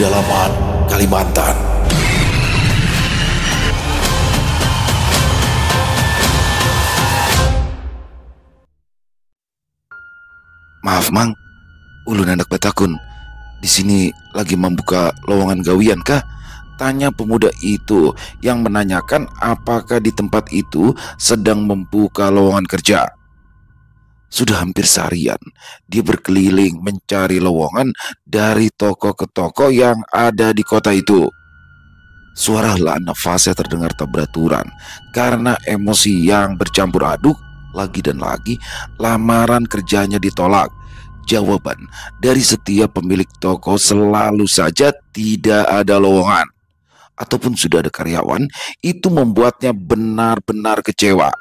pedalaman Kalimantan. Maaf Mang, ulun anak Batakun. Di sini lagi membuka lowongan gawian kah? Tanya pemuda itu yang menanyakan apakah di tempat itu sedang membuka lowongan kerja. Sudah hampir seharian dia berkeliling mencari lowongan dari toko ke toko yang ada di kota itu. Suara helaan nafasnya terdengar tak beraturan karena emosi yang bercampur aduk. Lagi dan lagi lamaran kerjanya ditolak. Jawaban dari setiap pemilik toko selalu saja tidak ada lowongan, ataupun sudah ada karyawan. Itu membuatnya benar-benar kecewa.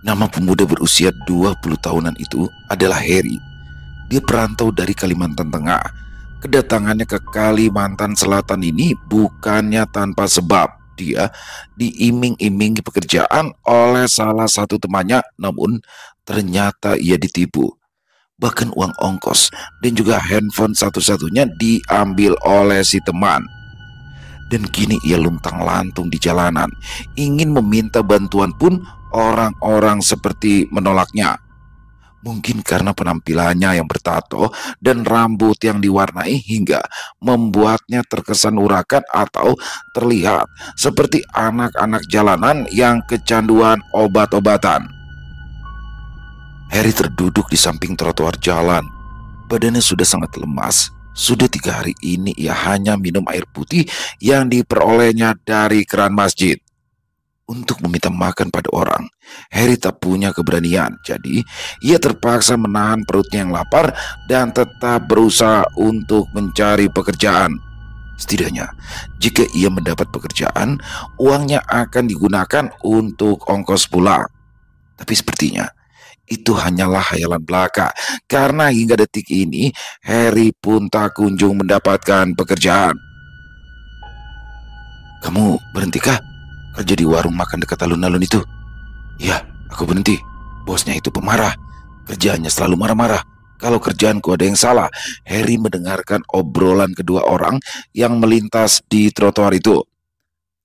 Nama pemuda berusia 20 tahunan itu adalah Heri. Dia perantau dari Kalimantan Tengah. Kedatangannya ke Kalimantan Selatan ini bukannya tanpa sebab. Dia diiming-imingi pekerjaan oleh salah satu temannya, namun ternyata ia ditipu. Bahkan uang ongkos dan juga handphone satu-satunya diambil oleh si teman. Dan kini ia luntang-lantung di jalanan. Ingin meminta bantuan pun orang-orang seperti menolaknya. Mungkin karena penampilannya yang bertato dan rambut yang diwarnai hingga membuatnya terkesan urakan atau terlihat seperti anak-anak jalanan yang kecanduan obat-obatan. Harry terduduk di samping trotoar jalan. Badannya sudah sangat lemas. Sudah 3 hari ini ia hanya minum air putih yang diperolehnya dari keran masjid. Untuk meminta makan pada orang, Harry tak punya keberanian. Jadi ia terpaksa menahan perutnya yang lapar dan tetap berusaha untuk mencari pekerjaan. Setidaknya jika ia mendapat pekerjaan, uangnya akan digunakan untuk ongkos pulang. Tapi sepertinya itu hanyalah khayalan belaka, karena hingga detik ini Harry pun tak kunjung mendapatkan pekerjaan. Kamu berhentikah kerja di warung makan dekat alun-alun itu? Ya, aku berhenti. Bosnya itu pemarah. Kerjaannya selalu marah-marah. Kalau kerjaanku ada yang salah. Harry mendengarkan obrolan kedua orang yang melintas di trotoar itu.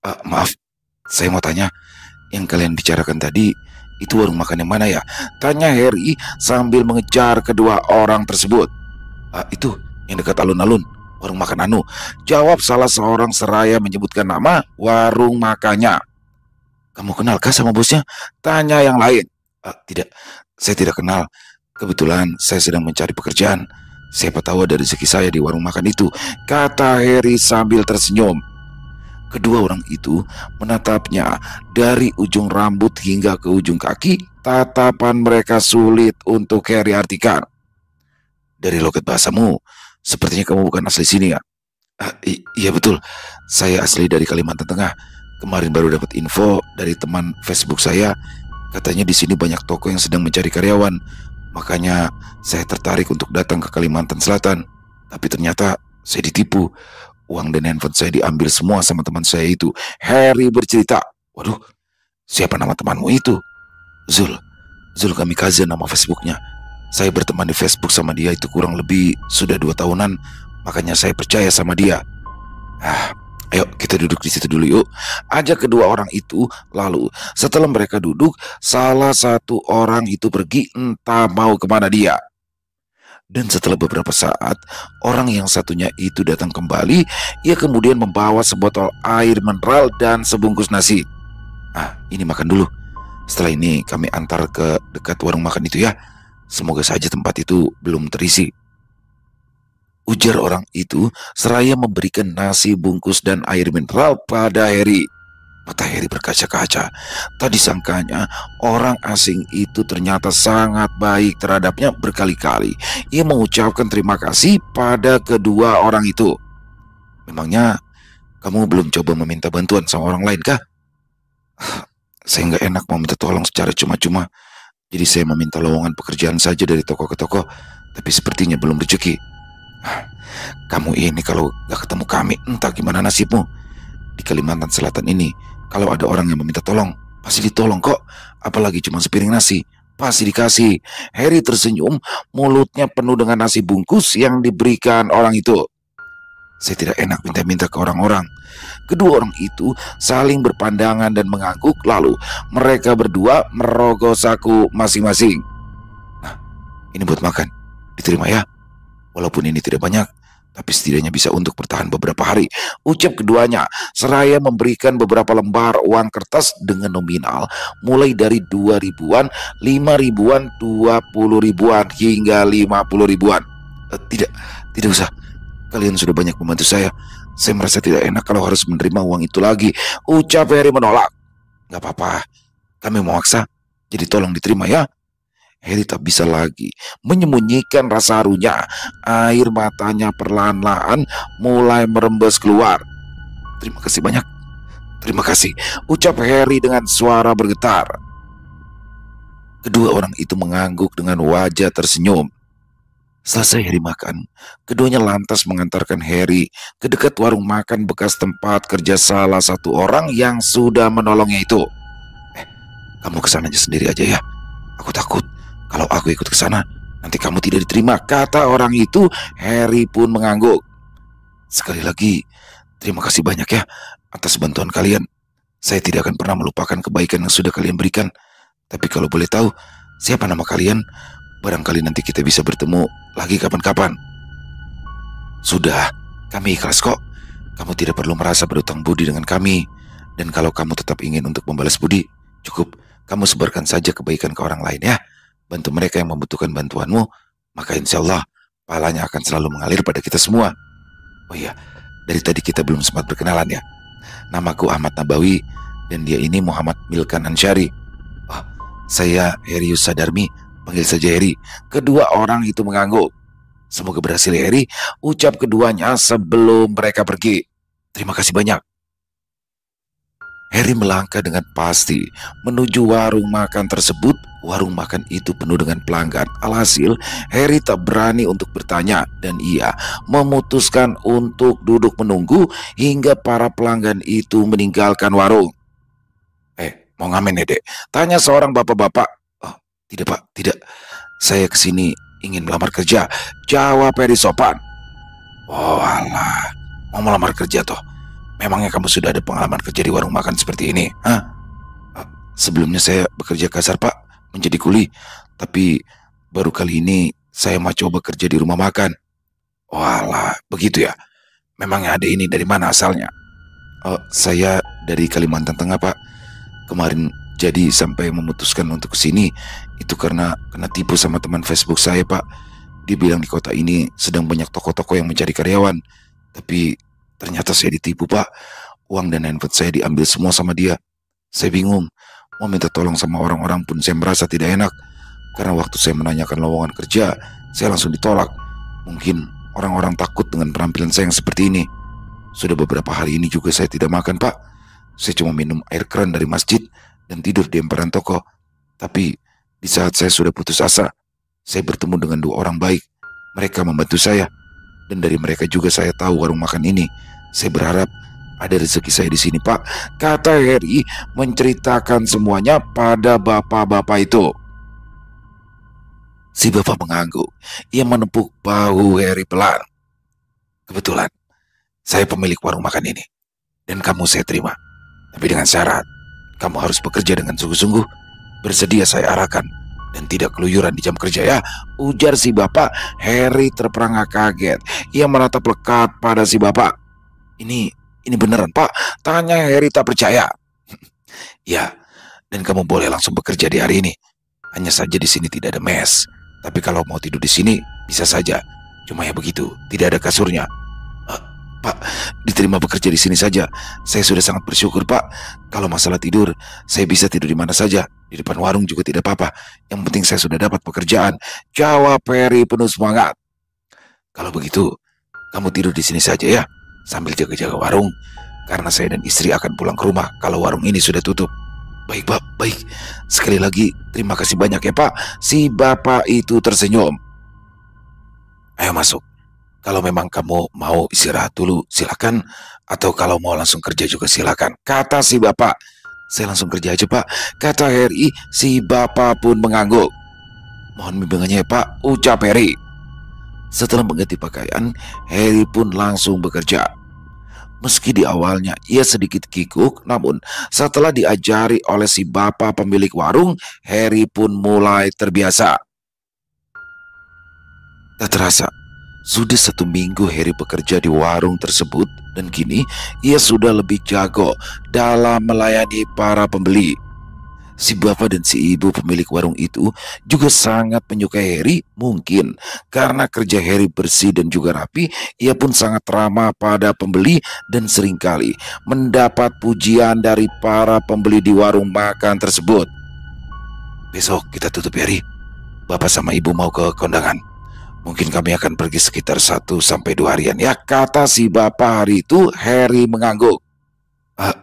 Maaf, saya mau tanya, yang kalian bicarakan tadi itu warung makan yang mana ya? Tanya Harry sambil mengejar kedua orang tersebut. Itu yang dekat alun-alun, warung makan Anu. Jawab salah seorang seraya menyebutkan nama warung makannya. Kamu kenalkah sama bosnya? Tanya yang lain. Tidak, saya tidak kenal. Kebetulan saya sedang mencari pekerjaan. Siapa tahu ada rezeki saya di warung makan itu, kata Harry sambil tersenyum. Kedua orang itu menatapnya dari ujung rambut hingga ke ujung kaki. Tatapan mereka sulit untuk Harry artikan. Dari logat bahasamu, sepertinya kamu bukan asli sini ya? Iya betul, saya asli dari Kalimantan Tengah. Kemarin baru dapat info dari teman Facebook saya. Katanya di sini banyak toko yang sedang mencari karyawan. Makanya saya tertarik untuk datang ke Kalimantan Selatan. Tapi ternyata saya ditipu. Uang dan handphone saya diambil semua sama teman saya itu. Harry bercerita. Waduh, siapa nama temanmu itu? Zul Kamikaze nama Facebooknya. Saya berteman di Facebook sama dia itu kurang lebih sudah 2 tahunan. Makanya saya percaya sama dia. Ayo kita duduk di situ dulu yuk. Ajak kedua orang itu. Lalu setelah mereka duduk, salah satu orang itu pergi entah mau kemana dia. Dan setelah beberapa saat, orang yang satunya itu datang kembali. Ia kemudian membawa sebotol air mineral dan sebungkus nasi. Ini makan dulu. Setelah ini kami antar ke dekat warung makan itu ya. Semoga saja tempat itu belum terisi, ujar orang itu seraya memberikan nasi bungkus dan air mineral pada Harry. Mata Harry berkaca-kaca. Tadi sangkanya orang asing itu ternyata sangat baik terhadapnya berkali-kali. Ia mengucapkan terima kasih pada kedua orang itu. Memangnya kamu belum coba meminta bantuan sama orang lain kah? Saya nggak enak mau minta tolong secara cuma-cuma. Jadi saya meminta lowongan pekerjaan saja dari toko ke toko. Tapi sepertinya belum rezeki. Kamu ini kalau gak ketemu kami entah gimana nasibmu. Di Kalimantan Selatan ini, kalau ada orang yang meminta tolong, pasti ditolong kok. Apalagi cuma sepiring nasi, pasti dikasih. Harry tersenyum, mulutnya penuh dengan nasi bungkus yang diberikan orang itu. Saya tidak enak minta-minta ke orang-orang. Kedua orang itu saling berpandangan dan mengangguk, lalu mereka berdua merogoh saku masing-masing. Nah, ini buat makan. Diterima ya. Walaupun ini tidak banyak, tapi setidaknya bisa untuk bertahan beberapa hari, ucap keduanya, seraya memberikan beberapa lembar uang kertas dengan nominal mulai dari 2 ribuan, 5 ribuan, 20 ribuan, hingga 50 ribuan. Tidak usah. Kalian sudah banyak membantu saya. Saya merasa tidak enak kalau harus menerima uang itu lagi, ucap Harry menolak. Gak apa-apa, kami memaksa, jadi tolong diterima ya. Harry tak bisa lagi menyembunyikan rasa harunya. Air matanya perlahan-lahan mulai merembes keluar. Terima kasih banyak. Terima kasih, ucap Harry dengan suara bergetar. Kedua orang itu mengangguk dengan wajah tersenyum. Selesai Harry makan, keduanya lantas mengantarkan Harry ke dekat warung makan bekas tempat kerja salah satu orang yang sudah menolongnya itu. Kamu kesana aja sendiri aja ya. Aku takut kalau aku ikut ke sana nanti kamu tidak diterima, kata orang itu. Harry pun mengangguk. Sekali lagi, terima kasih banyak ya atas bantuan kalian. Saya tidak akan pernah melupakan kebaikan yang sudah kalian berikan. Tapi kalau boleh tahu, siapa nama kalian? Barangkali nanti kita bisa bertemu lagi kapan-kapan. Sudah, kami ikhlas kok. Kamu tidak perlu merasa berutang budi dengan kami. Dan kalau kamu tetap ingin untuk membalas budi, cukup kamu sebarkan saja kebaikan ke orang lain ya. Bantu mereka yang membutuhkan bantuanmu, maka insya Allah pahalanya akan selalu mengalir pada kita semua. Oh iya, dari tadi kita belum sempat berkenalan ya. Namaku Ahmad Nabawi, dan dia ini Muhammad Milkan Ansyari. Oh, saya Herius Sadarmi, panggil saja Harry. Kedua orang itu mengangguk. Semoga berhasil Harry, ucap keduanya sebelum mereka pergi. Terima kasih banyak. Harry melangkah dengan pasti menuju warung makan tersebut. Warung makan itu penuh dengan pelanggan. Alhasil, Harry tak berani untuk bertanya dan ia memutuskan untuk duduk menunggu hingga para pelanggan itu meninggalkan warung. Mau ngamen ya, Dek? Tanya seorang bapak-bapak. Oh, tidak Pak, tidak. Saya kesini ingin melamar kerja, jawab Harry sopan. Oh alah, mau melamar kerja toh? Memangnya kamu sudah ada pengalaman kerja di warung makan seperti ini? Hah? Sebelumnya saya bekerja kasar Pak, menjadi kuli. Tapi baru kali ini saya mau coba kerja di rumah makan. Walah, begitu ya? Memangnya ada ini dari mana asalnya? Saya dari Kalimantan Tengah Pak. Kemarin jadi sampai memutuskan untuk kesini itu karena kena tipu sama teman Facebook saya Pak. Dia bilang di kota ini sedang banyak toko-toko yang mencari karyawan. Tapi ternyata saya ditipu Pak. Uang dan handphone saya diambil semua sama dia. Saya bingung, mau minta tolong sama orang-orang pun saya merasa tidak enak. Karena waktu saya menanyakan lowongan kerja, saya langsung ditolak. Mungkin orang-orang takut dengan penampilan saya yang seperti ini. Sudah beberapa hari ini juga saya tidak makan Pak. Saya cuma minum air keran dari masjid dan tidur di emperan toko. Tapi di saat saya sudah putus asa, saya bertemu dengan dua orang baik. Mereka membantu saya. Dan dari mereka juga saya tahu warung makan ini. Saya berharap ada rezeki saya di sini Pak, kata Harry menceritakan semuanya pada bapak-bapak itu. Si bapak mengangguk. Ia menepuk bahu Harry pelan. Kebetulan saya pemilik warung makan ini, dan kamu saya terima. Tapi dengan syarat, kamu harus bekerja dengan sungguh-sungguh. Bersedia saya arahkan dan tidak keluyuran di jam kerja ya, ujar si bapak. Harry terperangah kaget. Ia menatap lekat pada si bapak. Ini beneran Pak? Tanya Harry tak percaya. Ya, dan kamu boleh langsung bekerja di hari ini. Hanya saja di sini tidak ada mes. Tapi kalau mau tidur di sini, bisa saja. Cuma ya begitu, tidak ada kasurnya. Pak, diterima bekerja di sini saja. Saya sudah sangat bersyukur Pak. Kalau masalah tidur, saya bisa tidur di mana saja. Di depan warung juga tidak apa-apa. Yang penting saya sudah dapat pekerjaan, jawab Harry penuh semangat. Kalau begitu, kamu tidur di sini saja ya, sambil jaga-jaga warung. Karena saya dan istri akan pulang ke rumah kalau warung ini sudah tutup. Baik Pak, baik. Sekali lagi terima kasih banyak ya Pak. Si bapak itu tersenyum. Ayo masuk. Kalau memang kamu mau istirahat dulu, silakan. Atau kalau mau langsung kerja juga silakan, kata si bapak. Saya langsung kerja aja Pak, kata Harry. Si bapak pun mengangguk. Mohon bimbingannya ya Pak, ucap Harry. Setelah mengganti pakaian, Harry pun langsung bekerja. Meski di awalnya ia sedikit kikuk, namun setelah diajari oleh si bapak pemilik warung, Harry pun mulai terbiasa. Tak terasa, sudah 1 minggu Harry bekerja di warung tersebut dan kini ia sudah lebih jago dalam melayani para pembeli. Si bapak dan si ibu pemilik warung itu juga sangat menyukai Harry, mungkin karena kerja Harry bersih dan juga rapi. Ia pun sangat ramah pada pembeli dan seringkali mendapat pujian dari para pembeli di warung makan tersebut. "Besok kita tutup, Harry. Bapak sama ibu mau ke kondangan. Mungkin kami akan pergi sekitar 1 sampai 2 harian ya," kata si bapak hari itu. Harry mengangguk.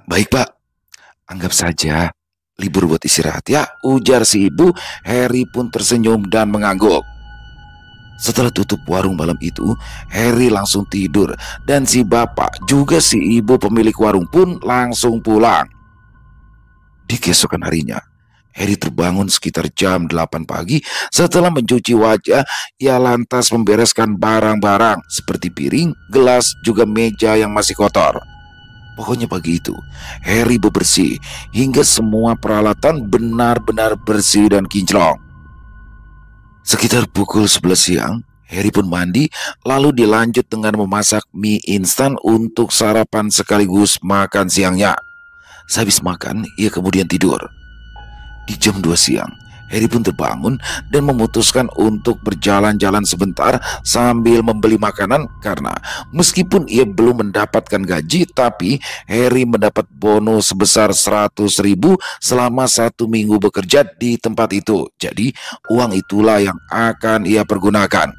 Baik pak, anggap saja libur buat istirahat ya," ujar si ibu. Harry pun tersenyum dan mengangguk. Setelah tutup warung malam itu, Harry langsung tidur dan si bapak juga si ibu pemilik warung pun langsung pulang. Di keesokan harinya, Harry terbangun sekitar jam 8 pagi. Setelah mencuci wajah, ia lantas membereskan barang-barang seperti piring, gelas, juga meja yang masih kotor. Pokoknya pagi itu, Harry bebersih hingga semua peralatan benar-benar bersih dan kinclong. Sekitar pukul 11 siang, Harry pun mandi, lalu dilanjut dengan memasak mie instan untuk sarapan sekaligus makan siangnya. Sehabis makan, ia kemudian tidur. Di jam 2 siang, Harry pun terbangun dan memutuskan untuk berjalan-jalan sebentar sambil membeli makanan karena meskipun ia belum mendapatkan gaji, tapi Harry mendapat bonus sebesar 100.000 selama 1 minggu bekerja di tempat itu. Jadi uang itulah yang akan ia pergunakan.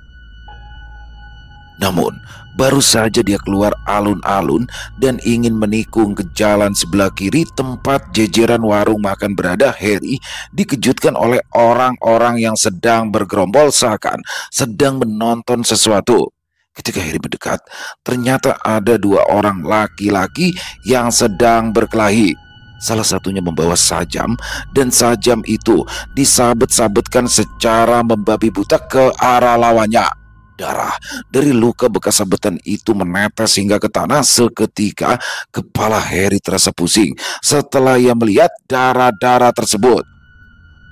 Namun, baru saja dia keluar alun-alun dan ingin menikung ke jalan sebelah kiri tempat jejeran warung makan berada, Harry dikejutkan oleh orang-orang yang sedang bergerombol seakan sedang menonton sesuatu. Ketika Harry mendekat, ternyata ada 2 orang laki-laki yang sedang berkelahi. Salah satunya membawa sajam dan sajam itu disabet-sabetkan secara membabi buta ke arah lawannya. Darah dari luka bekas sabetan itu menetes hingga ke tanah. Seketika kepala Harry terasa pusing setelah ia melihat darah-darah tersebut.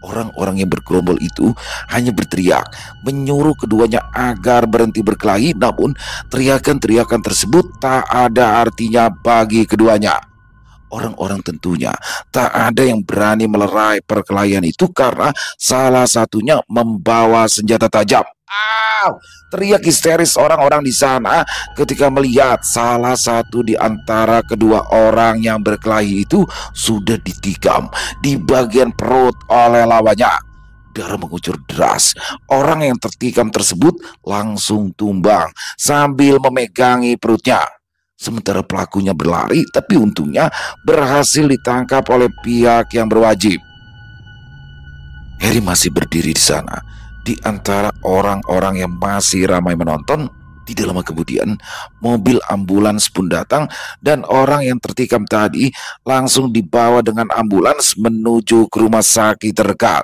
Orang-orang yang bergerombol itu hanya berteriak menyuruh keduanya agar berhenti berkelahi, namun teriakan-teriakan tersebut tak ada artinya bagi keduanya. Orang-orang tentunya tak ada yang berani melerai perkelahian itu karena salah satunya membawa senjata tajam. Teriak histeris orang-orang di sana ketika melihat salah satu di antara kedua orang yang berkelahi itu sudah ditikam di bagian perut oleh lawannya. Darah mengucur deras. Orang yang tertikam tersebut langsung tumbang sambil memegangi perutnya. Sementara pelakunya berlari, tapi untungnya berhasil ditangkap oleh pihak yang berwajib. Harry masih berdiri di sana di antara orang-orang yang masih ramai menonton. Tidak lama kemudian, mobil ambulans pun datang dan orang yang tertikam tadi langsung dibawa dengan ambulans menuju ke rumah sakit terdekat.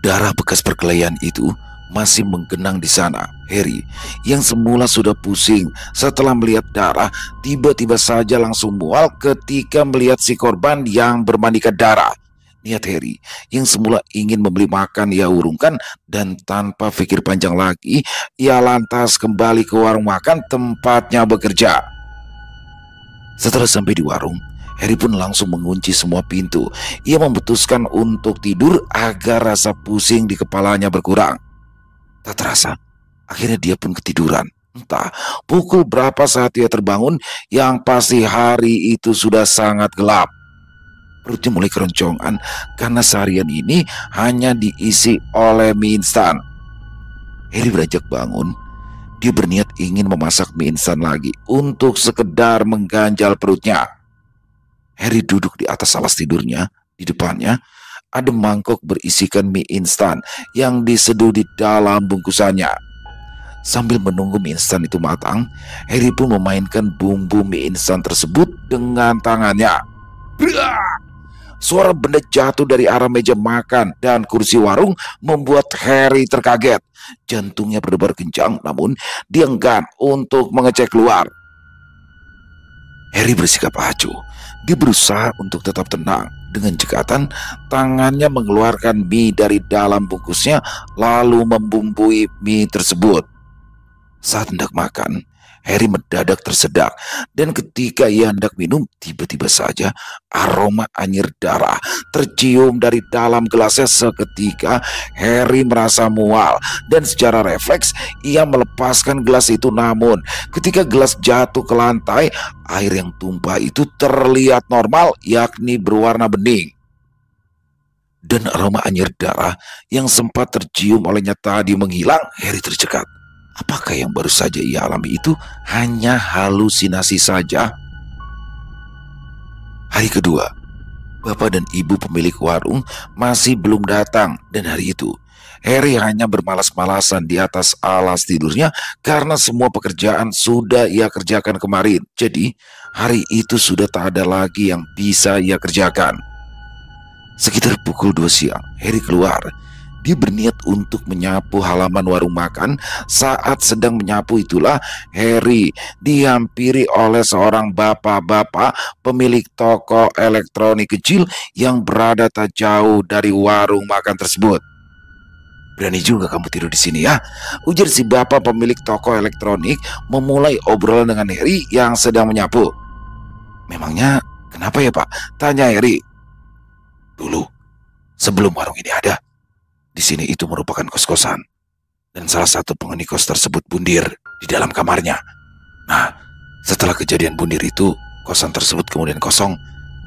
Darah bekas perkelahian itu masih menggenang di sana. Harry yang semula sudah pusing setelah melihat darah, tiba-tiba saja langsung mual ketika melihat si korban yang bermandikan darah. Niat Harry yang semula ingin membeli makan ia urungkan dan tanpa pikir panjang lagi ia lantas kembali ke warung makan tempatnya bekerja. Setelah sampai di warung, Harry pun langsung mengunci semua pintu. Ia memutuskan untuk tidur agar rasa pusing di kepalanya berkurang. Tak terasa, akhirnya dia pun ketiduran. Entah pukul berapa saat ia terbangun, yang pasti hari itu sudah sangat gelap. Perutnya mulai keroncongan karena seharian ini hanya diisi oleh mie instan. Harry beranjak bangun. Dia berniat ingin memasak mie instan lagi untuk sekedar mengganjal perutnya. Harry duduk di atas alas tidurnya. Di depannya ada mangkok berisikan mie instan yang diseduh di dalam bungkusannya. Sambil menunggu mie instan itu matang, Harry pun memainkan bumbu mie instan tersebut dengan tangannya. Suara benda jatuh dari arah meja makan dan kursi warung membuat Harry terkaget. Jantungnya berdebar kencang, namun dia enggan untuk mengecek keluar. Harry bersikap acuh. Dia berusaha untuk tetap tenang. Dengan cekatan, tangannya mengeluarkan mie dari dalam bungkusnya, lalu membumbui mie tersebut. Saat hendak makan, Harry mendadak tersedak, dan ketika ia hendak minum, tiba-tiba saja aroma anyir darah tercium dari dalam gelasnya. Seketika Harry merasa mual, dan secara refleks ia melepaskan gelas itu. Namun ketika gelas jatuh ke lantai, air yang tumpah itu terlihat normal, yakni berwarna bening. Dan aroma anyir darah yang sempat tercium olehnya tadi menghilang. Harry tercekat. Apakah yang baru saja ia alami itu hanya halusinasi saja? Hari kedua, bapak dan ibu pemilik warung masih belum datang, dan hari itu Harry hanya bermalas-malasan di atas alas tidurnya karena semua pekerjaan sudah ia kerjakan kemarin. Jadi hari itu sudah tak ada lagi yang bisa ia kerjakan. Sekitar pukul 2 siang, Harry keluar. Dia berniat untuk menyapu halaman warung makan. Saat sedang menyapu itulah Harry dihampiri oleh seorang bapak-bapak pemilik toko elektronik kecil yang berada tak jauh dari warung makan tersebut. "Berani juga kamu tidur di sini ya?" ujar si bapak pemilik toko elektronik memulai obrolan dengan Harry yang sedang menyapu. "Memangnya kenapa ya, Pak?" tanya Harry. "Dulu, sebelum warung ini ada, di sini itu merupakan kos-kosan, dan salah satu penghuni kos tersebut bundir di dalam kamarnya. Nah, setelah kejadian bundir itu, kosan tersebut kemudian kosong,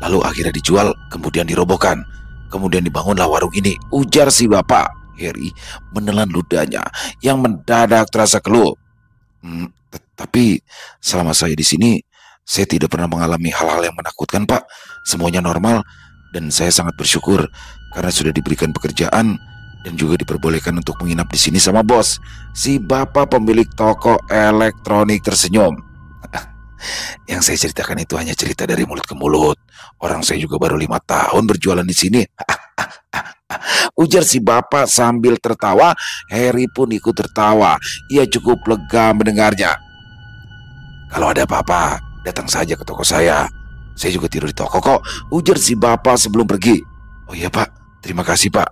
lalu akhirnya dijual, kemudian dirobohkan. Kemudian dibangunlah warung ini," ujar si bapak. Harry menelan ludahnya yang mendadak terasa keluh. Tapi selama saya di sini, saya tidak pernah mengalami hal-hal yang menakutkan, Pak. Semuanya normal, dan saya sangat bersyukur karena sudah diberikan pekerjaan dan juga diperbolehkan untuk menginap di sini sama bos. Si bapak pemilik toko elektronik tersenyum. "Yang saya ceritakan itu hanya cerita dari mulut ke mulut. Orang saya juga baru 5 tahun berjualan di sini," ujar si bapak sambil tertawa. Harry pun ikut tertawa. Ia cukup lega mendengarnya. "Kalau ada apa-apa, datang saja ke toko saya. Saya juga tidur di toko kok," ujar si bapak sebelum pergi. "Oh iya, Pak, terima kasih, Pak."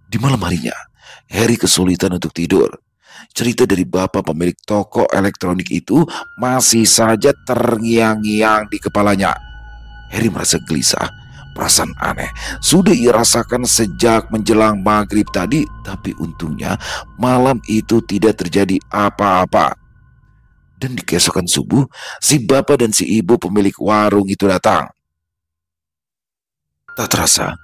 Di malam harinya, Harry kesulitan untuk tidur. Cerita dari bapak pemilik toko elektronik itu masih saja terngiang-ngiang di kepalanya. Harry merasa gelisah. Perasaan aneh sudah ia rasakan sejak menjelang maghrib tadi, tapi untungnya malam itu tidak terjadi apa-apa. Dan di keesokan subuh, si bapak dan si ibu pemilik warung itu datang. Tak terasa,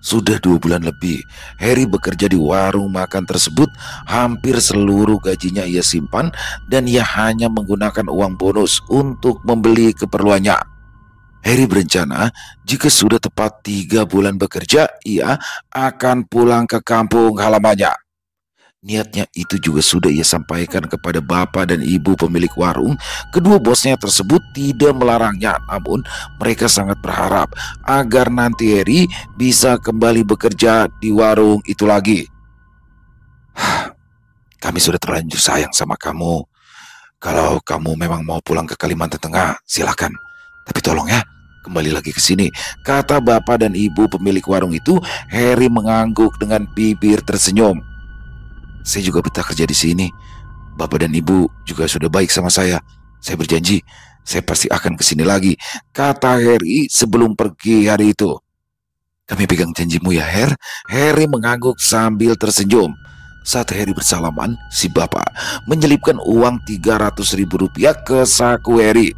sudah 2 bulan lebih Harry bekerja di warung makan tersebut. Hampir seluruh gajinya ia simpan, dan ia hanya menggunakan uang bonus untuk membeli keperluannya. Harry berencana jika sudah tepat 3 bulan bekerja, ia akan pulang ke kampung halamannya. Niatnya itu juga sudah ia sampaikan kepada bapak dan ibu pemilik warung. Kedua bosnya tersebut tidak melarangnya, namun mereka sangat berharap agar nanti Harry bisa kembali bekerja di warung itu lagi. "Kami sudah terlanjur sayang sama kamu. Kalau kamu memang mau pulang ke Kalimantan Tengah, silakan. Tapi tolong ya, kembali lagi ke sini," kata bapak dan ibu pemilik warung itu. Harry mengangguk dengan bibir tersenyum. "Saya juga betah kerja di sini. Bapak dan ibu juga sudah baik sama saya. Saya berjanji, saya pasti akan ke sini lagi," kata Harry sebelum pergi hari itu. "Kami pegang janjimu ya, Harry mengangguk sambil tersenyum. Saat Harry bersalaman, si bapak menyelipkan uang 300.000 rupiah ke saku Harry.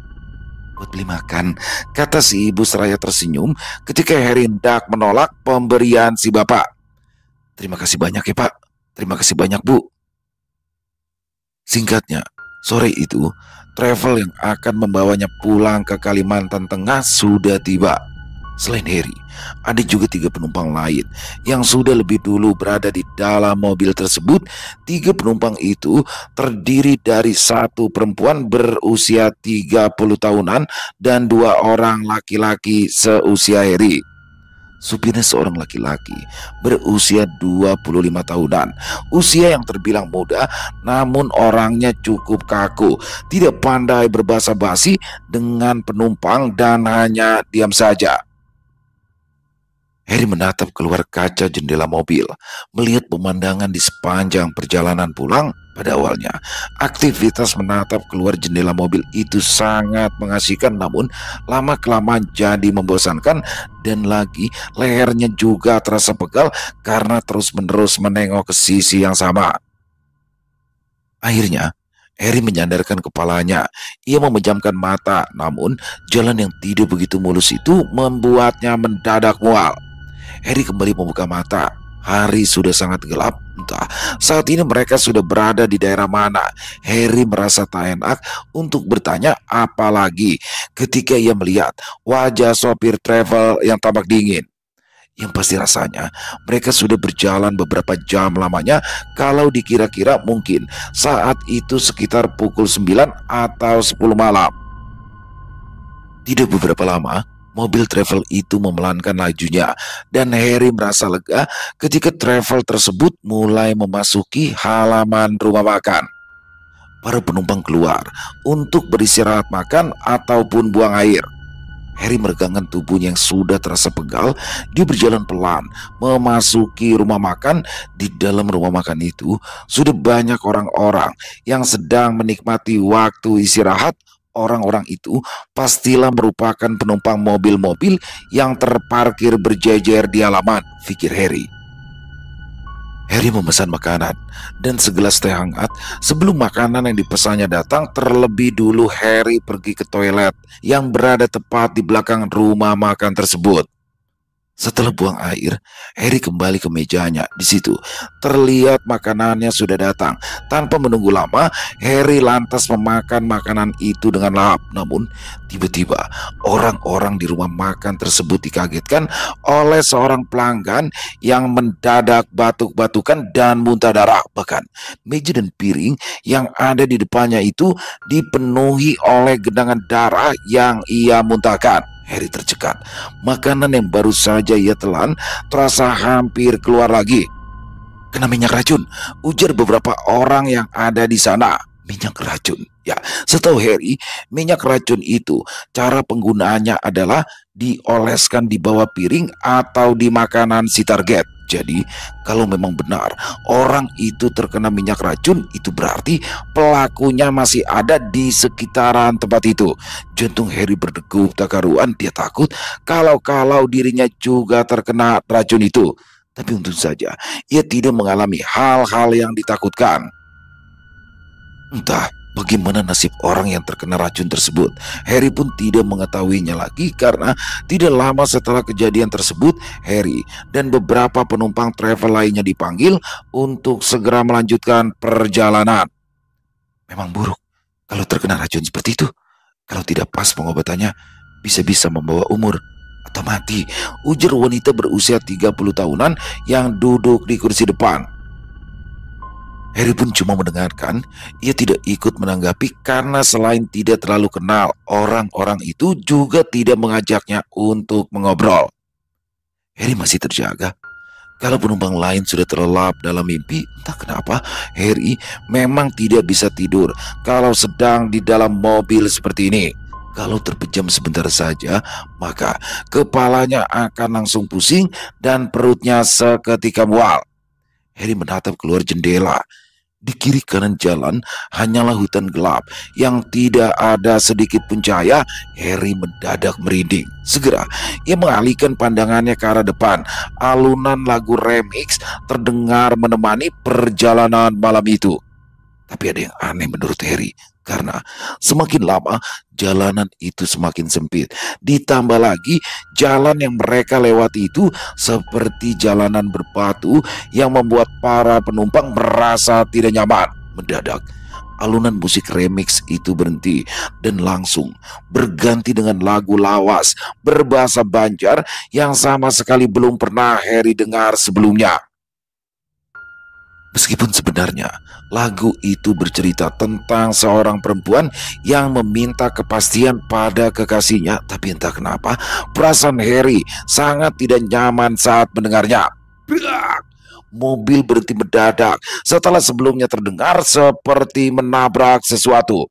"Buat beli makan," kata si ibu seraya tersenyum ketika Harry hendak menolak pemberian si bapak. "Terima kasih banyak ya, Pak. Terima kasih banyak, Bu." Singkatnya, sore itu, travel yang akan membawanya pulang ke Kalimantan Tengah sudah tiba. Selain Harry, ada juga 3 penumpang lain yang sudah lebih dulu berada di dalam mobil tersebut. 3 penumpang itu terdiri dari 1 perempuan berusia 30 tahunan dan 2 orang laki-laki seusia Harry. Supirnya seorang laki-laki berusia 25 tahunan, usia yang terbilang muda, namun orangnya cukup kaku, tidak pandai berbahasa basi dengan penumpang dan hanya diam saja. Harry menatap keluar kaca jendela mobil, melihat pemandangan di sepanjang perjalanan pulang. Pada awalnya, aktivitas menatap keluar jendela mobil itu sangat mengasihkan, namun lama-kelamaan jadi membosankan, dan lagi lehernya juga terasa pegal karena terus-menerus menengok ke sisi yang sama. Akhirnya, Harry menyandarkan kepalanya. Ia memejamkan mata, namun jalan yang tidak begitu mulus itu membuatnya mendadak mual. Harry kembali membuka mata. Hari sudah sangat gelap. Entah saat ini mereka sudah berada di daerah mana. Harry merasa tak enak untuk bertanya apalagi ketika ia melihat wajah sopir travel yang tampak dingin. Yang pasti rasanya mereka sudah berjalan beberapa jam lamanya kalau dikira-kira mungkin saat itu sekitar pukul 9 atau 10 malam. Tidak beberapa lama, mobil travel itu memelankan lajunya dan Harry merasa lega ketika travel tersebut mulai memasuki halaman rumah makan. Para penumpang keluar untuk beristirahat makan ataupun buang air. Harry meregangkan tubuhnya yang sudah terasa pegal. Dia berjalan pelan memasuki rumah makan. Di dalam rumah makan itu sudah banyak orang-orang yang sedang menikmati waktu istirahat. Orang-orang itu pastilah merupakan penumpang mobil-mobil yang terparkir berjejer di halaman, pikir Harry. Harry memesan makanan dan segelas teh hangat. Sebelum makanan yang dipesannya datang, terlebih dulu Harry pergi ke toilet yang berada tepat di belakang rumah makan tersebut. Setelah buang air, Harry kembali ke mejanya. Di situ terlihat makanannya sudah datang. Tanpa menunggu lama, Harry lantas memakan makanan itu dengan lahap. Namun, tiba-tiba orang-orang di rumah makan tersebut dikagetkan oleh seorang pelanggan yang mendadak batuk-batukan dan muntah darah. Bahkan, meja dan piring yang ada di depannya itu dipenuhi oleh genangan darah yang ia muntahkan. Harry tercekat. Makanan yang baru saja ia telan terasa hampir keluar lagi. Kena minyak racun, ujar beberapa orang yang ada di sana. Minyak racun. Ya, setahu Harry, minyak racun itu cara penggunaannya adalah dioleskan di bawah piring atau di makanan si target. Jadi, kalau memang benar orang itu terkena minyak racun, itu berarti pelakunya masih ada di sekitaran tempat itu. Jantung Harry berdegup tak karuan. Dia takut kalau dirinya juga terkena racun itu. Tapi untung saja ia tidak mengalami hal-hal yang ditakutkan. Entah bagaimana nasib orang yang terkena racun tersebut. Harry pun tidak mengetahuinya lagi karena tidak lama setelah kejadian tersebut, Harry dan beberapa penumpang travel lainnya dipanggil untuk segera melanjutkan perjalanan. Memang buruk kalau terkena racun seperti itu. Kalau tidak pas pengobatannya, bisa-bisa membawa umur atau mati, ujar wanita berusia 30 tahunan yang duduk di kursi depan. Harry pun cuma mendengarkan. Ia tidak ikut menanggapi karena selain tidak terlalu kenal, orang-orang itu juga tidak mengajaknya untuk mengobrol. Harry masih terjaga. Kalau penumpang lain sudah terlelap dalam mimpi, entah kenapa Harry memang tidak bisa tidur kalau sedang di dalam mobil seperti ini. Kalau terpejam sebentar saja, maka kepalanya akan langsung pusing dan perutnya seketika mual. Harry menatap keluar jendela. Di kiri kanan jalan hanyalah hutan gelap yang tidak ada sedikit pun cahaya. Harry mendadak merinding. Segera ia mengalihkan pandangannya ke arah depan. Alunan lagu remix terdengar menemani perjalanan malam itu. Tapi ada yang aneh menurut Harry, karena semakin lama jalanan itu semakin sempit. Ditambah lagi jalan yang mereka lewati itu seperti jalanan berbatu yang membuat para penumpang merasa tidak nyaman. Mendadak alunan musik remix itu berhenti dan langsung berganti dengan lagu lawas berbahasa Banjar yang sama sekali belum pernah Harry dengar sebelumnya. Meskipun sebenarnya lagu itu bercerita tentang seorang perempuan yang meminta kepastian pada kekasihnya, tapi entah kenapa perasaan Harry sangat tidak nyaman saat mendengarnya. Brak! Mobil berhenti mendadak setelah sebelumnya terdengar seperti menabrak sesuatu.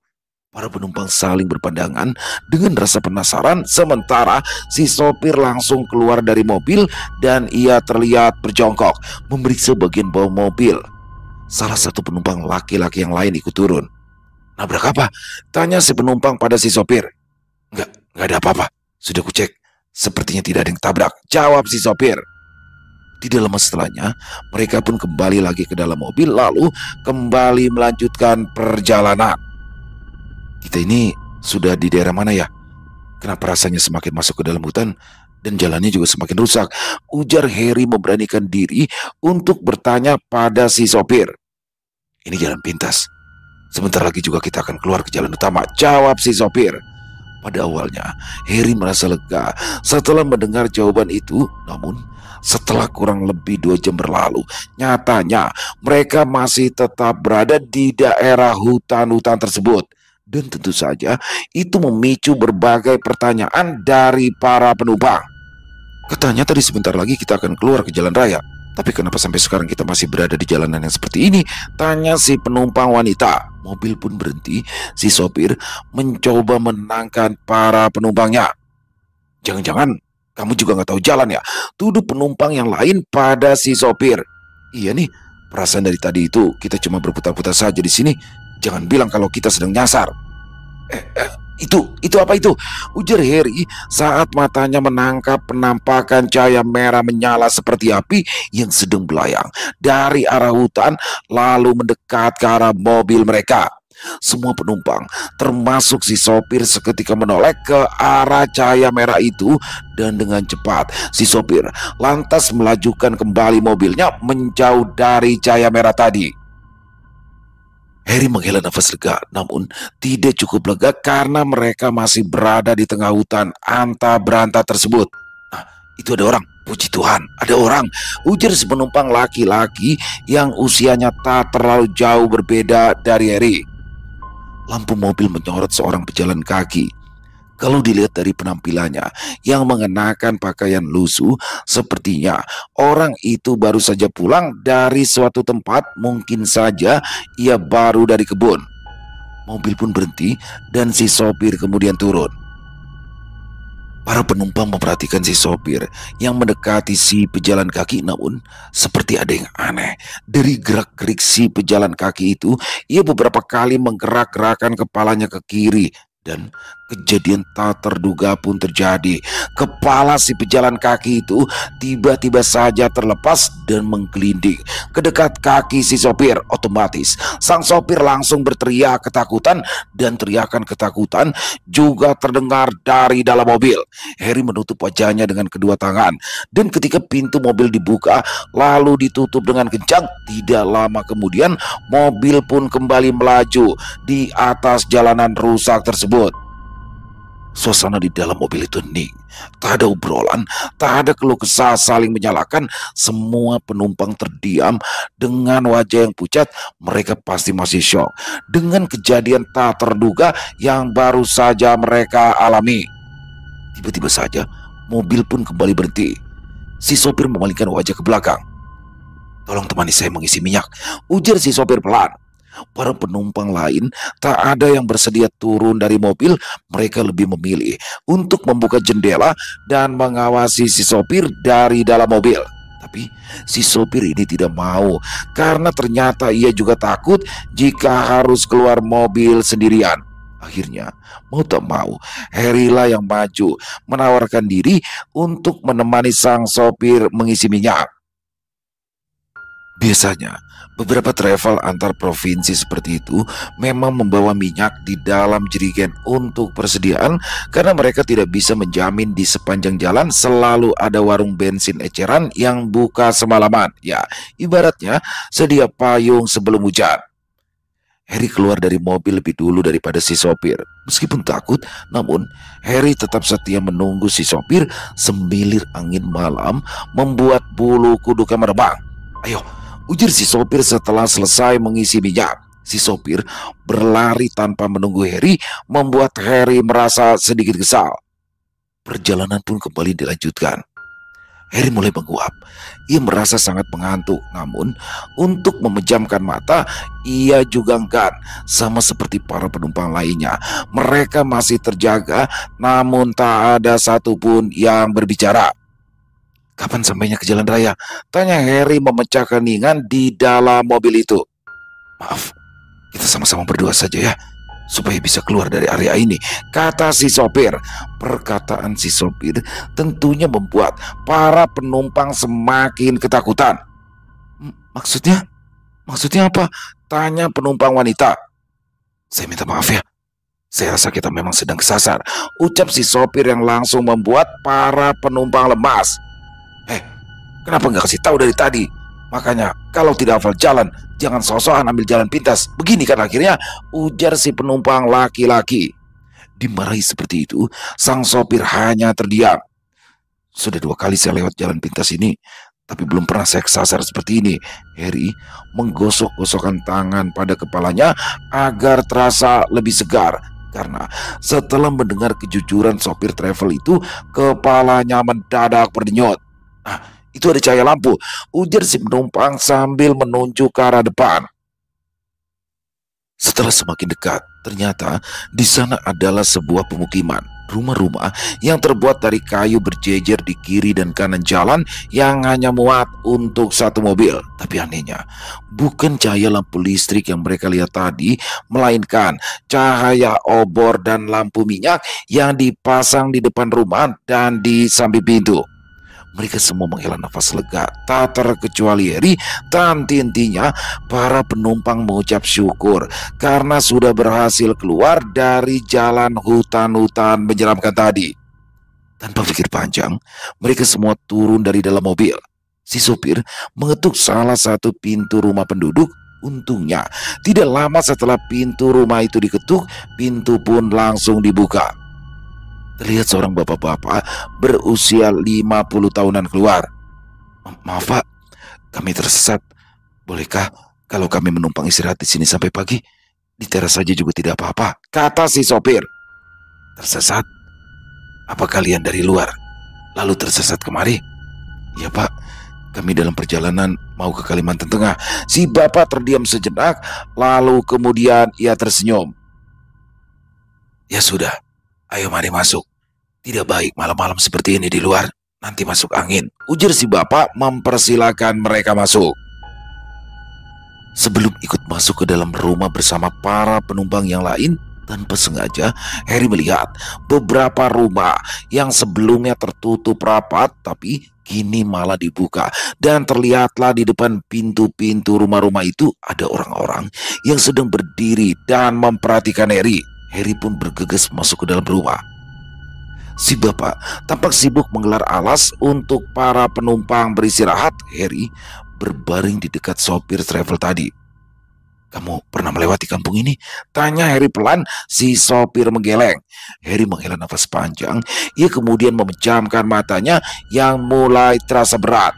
Para penumpang saling berpandangan dengan rasa penasaran, sementara si sopir langsung keluar dari mobil dan ia terlihat berjongkok memeriksa bagian bawah mobil. Salah satu penumpang laki-laki yang lain ikut turun. "Nabrak apa?" tanya si penumpang pada si sopir. Enggak ada apa-apa. Sudah kucek. Sepertinya tidak ada yang tabrak," jawab si sopir. Tidak lama setelahnya, mereka pun kembali lagi ke dalam mobil lalu kembali melanjutkan perjalanan. "Kita ini sudah di daerah mana ya? Kenapa rasanya semakin masuk ke dalam hutan dan jalannya juga semakin rusak?" ujar Harry memberanikan diri untuk bertanya pada si sopir. "Ini jalan pintas. Sebentar lagi juga kita akan keluar ke jalan utama," jawab si sopir. Pada awalnya, Harry merasa lega setelah mendengar jawaban itu. Namun, setelah kurang lebih 2 jam berlalu, nyatanya mereka masih tetap berada di daerah hutan-hutan tersebut. Dan tentu saja, itu memicu berbagai pertanyaan dari para penumpang. "Katanya tadi sebentar lagi kita akan keluar ke jalan raya. Tapi kenapa sampai sekarang kita masih berada di jalanan yang seperti ini?" tanya si penumpang wanita. Mobil pun berhenti. Si sopir mencoba menenangkan para penumpangnya. "Jangan-jangan kamu juga nggak tahu jalan ya?" tuduh penumpang yang lain pada si sopir. "Iya nih, perasaan dari tadi itu kita cuma berputar-putar saja di sini. Jangan bilang kalau kita sedang nyasar." Itu apa itu?" ujar Harry saat matanya menangkap penampakan cahaya merah menyala seperti api yang sedang belayang dari arah hutan lalu mendekat ke arah mobil mereka. Semua penumpang, termasuk si sopir, seketika menoleh ke arah cahaya merah itu dan dengan cepat si sopir lantas melajukan kembali mobilnya menjauh dari cahaya merah tadi. Harry menghela nafas lega, namun tidak cukup lega karena mereka masih berada di tengah hutan anta beranta tersebut. "Nah, itu ada orang. Puji Tuhan, ada orang," ujar si penumpang laki-laki yang usianya tak terlalu jauh berbeda dari Harry. Lampu mobil menyorot seorang pejalan kaki. Kalau dilihat dari penampilannya yang mengenakan pakaian lusuh, sepertinya orang itu baru saja pulang dari suatu tempat, mungkin saja ia baru dari kebun. Mobil pun berhenti dan si sopir kemudian turun. Para penumpang memperhatikan si sopir yang mendekati si pejalan kaki, namun seperti ada yang aneh. Dari gerak-gerik si pejalan kaki itu, ia beberapa kali menggerak-gerakkan kepalanya ke kiri. Dan kejadian tak terduga pun terjadi. Kepala si pejalan kaki itu tiba-tiba saja terlepas dan menggelinding ke dekat kaki si sopir. Otomatis sang sopir langsung berteriak ketakutan, dan teriakan ketakutan juga terdengar dari dalam mobil. Harry menutup wajahnya dengan kedua tangan, dan ketika pintu mobil dibuka lalu ditutup dengan kencang, tidak lama kemudian mobil pun kembali melaju di atas jalanan rusak tersebut. Suasana di dalam mobil itu hening. Tak ada obrolan, tak ada keluh kesah saling menyalahkan. Semua penumpang terdiam dengan wajah yang pucat. Mereka pasti masih syok dengan kejadian tak terduga yang baru saja mereka alami. Tiba-tiba saja mobil pun kembali berhenti. Si sopir memalingkan wajah ke belakang. "Tolong temani saya mengisi minyak," ujar si sopir pelan. Para penumpang lain tak ada yang bersedia turun dari mobil. Mereka lebih memilih untuk membuka jendela dan mengawasi si sopir dari dalam mobil. Tapi si sopir ini tidak mau, karena ternyata ia juga takut jika harus keluar mobil sendirian. Akhirnya, mau tak mau, Harry lah yang maju menawarkan diri untuk menemani sang sopir mengisi minyak. Biasanya, beberapa travel antar provinsi seperti itu memang membawa minyak di dalam jerigen untuk persediaan, karena mereka tidak bisa menjamin di sepanjang jalan selalu ada warung bensin eceran yang buka semalaman. Ya, ibaratnya sedia payung sebelum hujan. Harry keluar dari mobil lebih dulu daripada si sopir. Meskipun takut, namun Harry tetap setia menunggu si sopir. Semilir angin malam membuat bulu kuduknya merebang. "Ayo," ujar si sopir setelah selesai mengisi minyak. Si sopir berlari tanpa menunggu Harry, membuat Harry merasa sedikit kesal. Perjalanan pun kembali dilanjutkan. Harry mulai menguap. Ia merasa sangat mengantuk, namun untuk memejamkan mata, ia juga enggan. Sama seperti para penumpang lainnya, mereka masih terjaga, namun tak ada satupun yang berbicara. "Kapan sampainya ke jalan raya?" tanya Harry memecah keningan di dalam mobil itu. "Maaf, kita sama-sama berdoa saja ya, supaya bisa keluar dari area ini," kata si sopir. Perkataan si sopir tentunya membuat para penumpang semakin ketakutan. Maksudnya? Maksudnya apa?" tanya penumpang wanita. "Saya minta maaf ya, saya rasa kita memang sedang kesasar," ucap si sopir yang langsung membuat para penumpang lemas. Kenapa nggak kasih tahu dari tadi? Makanya kalau tidak hafal jalan, jangan sok-sokan ambil jalan pintas. Begini kan akhirnya, ujar si penumpang laki-laki. Dimarahi seperti itu, sang sopir hanya terdiam. "Sudah 2 kali saya lewat jalan pintas ini, tapi belum pernah saya kesasar seperti ini." Harry menggosok-gosokkan tangan pada kepalanya agar terasa lebih segar. Karena setelah mendengar kejujuran sopir travel itu, kepalanya mendadak berdenyut. "Itu ada cahaya lampu," ujar si penumpang sambil menunjuk ke arah depan. Setelah semakin dekat, ternyata di sana adalah sebuah pemukiman. Rumah-rumah yang terbuat dari kayu berjejer di kiri dan kanan jalan yang hanya muat untuk satu mobil. Tapi anehnya, bukan cahaya lampu listrik yang mereka lihat tadi, melainkan cahaya obor dan lampu minyak yang dipasang di depan rumah dan di samping pintu. Mereka semua menghela nafas lega, tak terkecuali Harry. Intinya para penumpang mengucap syukur karena sudah berhasil keluar dari jalan hutan-hutan menyeramkan tadi. Tanpa pikir panjang, mereka semua turun dari dalam mobil. Si supir mengetuk salah satu pintu rumah penduduk. Untungnya, tidak lama setelah pintu rumah itu diketuk, pintu pun langsung dibuka. Terlihat seorang bapak-bapak berusia 50 tahunan keluar. "Maaf Pak, kami tersesat. Bolehkah kalau kami menumpang istirahat di sini sampai pagi? Di teras saja juga tidak apa-apa," kata si sopir. "Tersesat? Apa kalian dari luar, lalu tersesat kemari?" "Ya Pak, kami dalam perjalanan mau ke Kalimantan Tengah." Si bapak terdiam sejenak, lalu kemudian ia tersenyum. "Ya sudah, ayo mari masuk. Tidak baik malam-malam seperti ini di luar, nanti masuk angin," ujar si bapak mempersilahkan mereka masuk. Sebelum ikut masuk ke dalam rumah bersama para penumpang yang lain, tanpa sengaja Harry melihat beberapa rumah yang sebelumnya tertutup rapat tapi kini malah dibuka, dan terlihatlah di depan pintu-pintu rumah-rumah itu ada orang-orang yang sedang berdiri dan memperhatikan Harry. Harry pun bergegas masuk ke dalam rumah. Si bapak tampak sibuk menggelar alas untuk para penumpang beristirahat. Harry berbaring di dekat sopir travel tadi. "Kamu pernah melewati kampung ini?" tanya Harry pelan. Si sopir menggeleng. Harry menghela nafas panjang. Ia kemudian memejamkan matanya yang mulai terasa berat.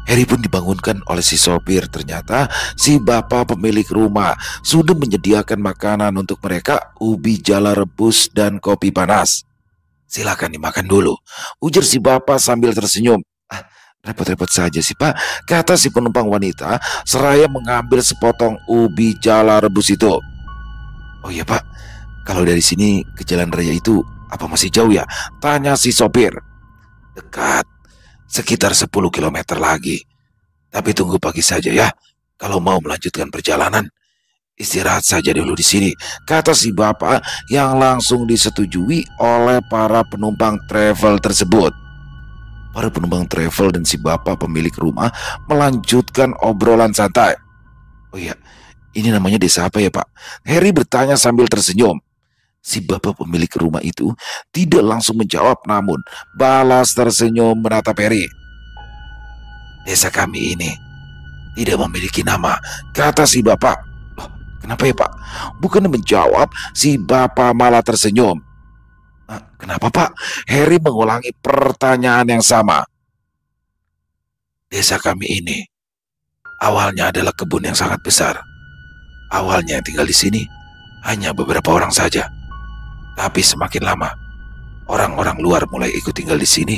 Harry pun dibangunkan oleh si sopir. Ternyata si bapak pemilik rumah sudah menyediakan makanan untuk mereka, ubi jala rebus dan kopi panas. "Silakan dimakan dulu," ujar si bapak sambil tersenyum. Repot-repot saja sih Pak," kata si penumpang wanita seraya mengambil sepotong ubi jala rebus itu. "Oh iya Pak, kalau dari sini ke jalan raya itu apa masih jauh ya?" tanya si sopir. "Dekat, sekitar 10 kilometer lagi. Tapi tunggu pagi saja ya, kalau mau melanjutkan perjalanan. Istirahat saja dulu di sini," kata si bapak yang langsung disetujui oleh para penumpang travel tersebut. Para penumpang travel dan si bapak pemilik rumah melanjutkan obrolan santai. "Oh iya, ini namanya desa apa ya Pak?" Harry bertanya sambil tersenyum. Si bapak pemilik rumah itu tidak langsung menjawab, namun balas tersenyum menatap Harry. "Desa kami ini tidak memiliki nama," kata si bapak. Kenapa ya, Pak? Bukan menjawab, si Bapak malah tersenyum. Kenapa, Pak? Harry mengulangi pertanyaan yang sama. Desa kami ini awalnya adalah kebun yang sangat besar. Awalnya yang tinggal di sini hanya beberapa orang saja. Tapi semakin lama, orang-orang luar mulai ikut tinggal di sini,